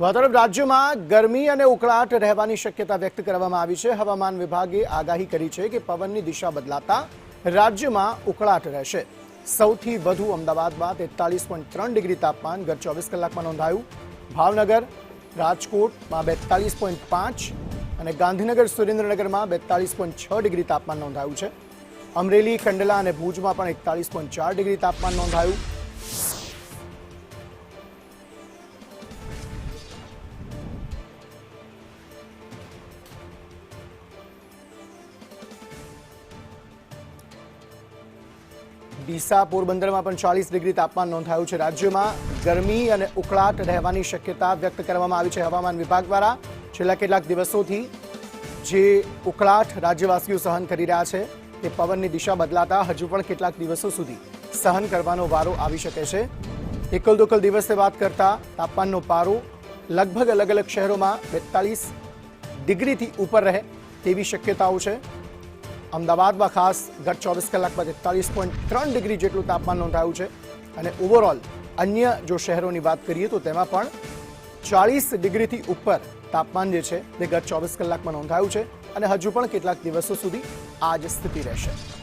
આ તરફ રાજ્યમાં ગરમી અને ઉકળાટ રહેવાની શક્યતા વ્યક્ત કરવામાં આવી છે। હવામાન વિભાગે આગાહી કરી છે કે પવનની દિશા બદલાતા રાજ્યમાં ઉકળાટ રહેશે। સૌથી વધુ અમદાવાદમાં 43.3 ડિગ્રી તાપમાન ગત 24 કલાકમાં નોંધાયું। ભાવનગર, રાજકોટમાં 42.5 અને ગાંધીનગર, સુરેન્દ્રનગરમાં 42.6 ડિગ્રી તાપમાન નોંધાયું છે। અમરેલી, કંડલા અને ભુજમાં પણ 41.4 ડિગ્રી તાપમાન નોંધાયું। ડીસા, પોરબંદરમાં પણ 40 ડિગ્રી તાપમાન નોંધાયું છે। રાજ્યમાં ગરમી અને ઉકળાટ રહેવાની શક્યતા વ્યક્ત કરવામાં આવી છે હવામાન વિભાગ દ્વારા। છેલ્લા કેટલાક દિવસોથી જે ઉકળાટ રાજ્યવાસીઓ સહન કરી રહ્યા છે તે પવનની દિશા બદલાતા હજુ પણ કેટલાક દિવસો સુધી સહન કરવાનો વારો આવી શકે છે। એકલ દોકલ દિવસે વાત કરતા તાપમાનનો પારો લગભગ અલગ અલગ શહેરોમાં 42 ડિગ્રીથી ઉપર રહે તેવી શક્યતાઓ છે। અમદાવાદમાં ખાસ ગત 24 કલાકમાં 43.3 ડિગ્રી જેટલું તાપમાન નોંધાયું છે અને ઓવરઓલ અન્ય જો શહેરોની વાત કરીએ તો તેમાં પણ 40 ડિગ્રીથી ઉપર તાપમાન જે છે તે ગત 24 કલાકમાં નોંધાયું છે અને હજુ પણ કેટલાક દિવસો સુધી આ જ સ્થિતિ રહેશે।